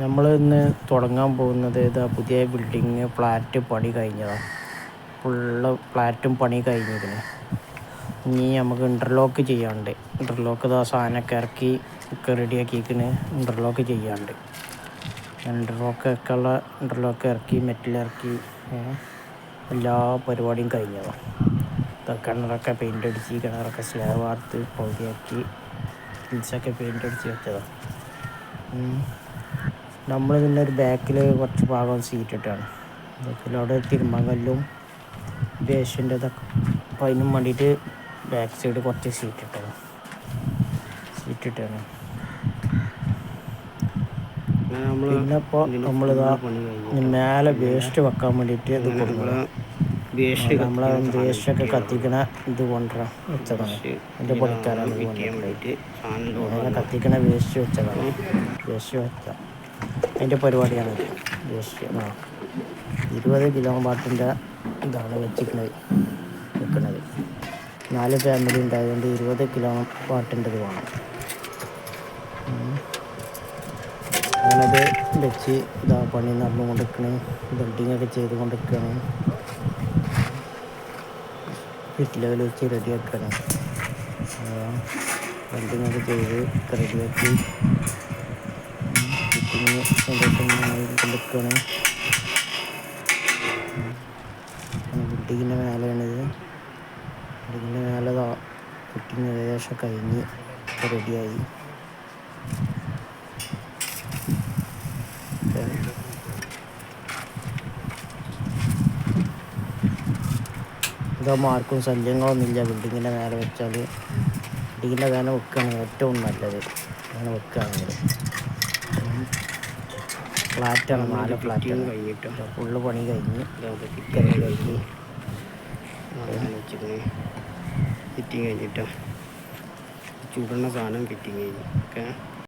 നമ്മൾ ഇന്ന് തുടങ്ങാൻ പോകുന്നത് ഇതാ പുതിയ ബിൽഡിങ് ഫ്ലാറ്റ് പണി കഴിഞ്ഞതാണ്. ഫുള്ള് ഫ്ലാറ്റും പണി കഴിഞ്ഞിരിക്കുന്നു. ഇനി നമുക്ക് ഇൻ്റർലോക്ക് ചെയ്യാണ്ട്, ഇൻ്റർലോക്ക് ഇതാ സാധനമൊക്കെ ഇറക്കി ഒക്കെ റെഡിയാക്കിയിരിക്കുന്നു. ഇൻ്റർലോക്ക് ചെയ്യാണ്ട് ഇൻ്റർലോക്ക് ഇറക്കി മെറ്റലിറക്കി എല്ലാ പരിപാടിയും കഴിഞ്ഞതാണ്. കിണറൊക്കെ പെയിൻ്റ് അടിച്ച്, കിണറൊക്കെ സ്ലാബ് വാർത്ത് പകുതിയാക്കി, ഹിൽസൊക്കെ പെയിൻ്റ് അടിച്ച് വെച്ചതാണ്. നമ്മൾ പിന്നെ ഒരു ബാക്കിൽ കുറച്ച് ഭാഗം സീറ്റിട്ടാണ്. ബാക്കിൽ അവിടെ തിരുമ്മങ്കല്ലും ബേസിൻ്റെ ഇതൊക്കെ അപ്പം അതിനും വേണ്ടിയിട്ട് ബാക്ക് സൈഡ് കുറച്ച് സീറ്റിട്ടാണ്. പിന്നെ ഇപ്പോൾ നമ്മളിതാ മേലെ വേസ്റ്റ് വെക്കാൻ വേണ്ടിയിട്ട് ഇത് കൊടുക്കണം. നമ്മളെ വേസ്റ്റൊക്കെ കത്തിക്കണ ഇത് കൊണ്ടുവരാൻ വെച്ചതാണ്. എൻ്റെ പണിക്കാരാണ് ഇത് വന്നിട്ടുള്ളത്. അങ്ങനെ കത്തിക്കണ വേസ്റ്റ് വെച്ചതാണ്. വേസ്റ്റ് വെക്കാം, അതിൻ്റെ പരിപാടിയാണിത്. വേസ്റ്റ് 20 കിലോ വാട്ടിൻ്റെ ഇതാണ് വെക്കുന്നത്. 4 ഫാമിലി ഉണ്ടായതുകൊണ്ട് 20 കിലോ വാട്ടിൻ്റെ ഇത് വേണം. അങ്ങനത് വെച്ച് ഇതാ പണി നടന്നുകൊണ്ടിരിക്കണ്. ബിൽഡിങ്ങൊക്കെ ചെയ്ത് കൊണ്ടിരിക്കുകയാണ്. ഫിറ്റ് ലെവൽ വെച്ച് റെഡിയാക്കുകയാണ്. ബിൽഡിങ്ങൊക്കെ ചെയ്ത് റെഡിയാക്കി ഫിറ്റിങ് കൊണ്ടിരിക്കുകയാണ്. ബിൽഡിങ്ങിൻ്റെ മേലെയാണിത്. ബിൽഡിങ്ങിൻ്റെ മേലെ ഫിറ്റിങ് ഏകദേശം കഴിഞ്ഞ് റെഡിയായി. ഇതാകുമ്പോൾ ആർക്കും ശല്യങ്ങളൊന്നുമില്ല. ബിൽഡിങ്ങിൻ്റെ മേലെ വെച്ചാൽ ബിൽഡിങ്ങിൻ്റെ മേലെ വെക്കുകയാണെങ്കിൽ ഏറ്റവും നല്ലത്. അങ്ങനെ വെക്കുകയാണെങ്കിൽ ഫ്ലാറ്റാണ്, 4 ഫ്ലാറ്റാണ്. ഫുള്ള് പണി കഴിഞ്ഞ് റെഡിയാക്കി ഫിറ്റിങ് കഴിഞ്ഞിട്ടോ ചൂടുന്ന സാധനം ഫിറ്റിങ് കഴിഞ്ഞു. ഓക്കെ.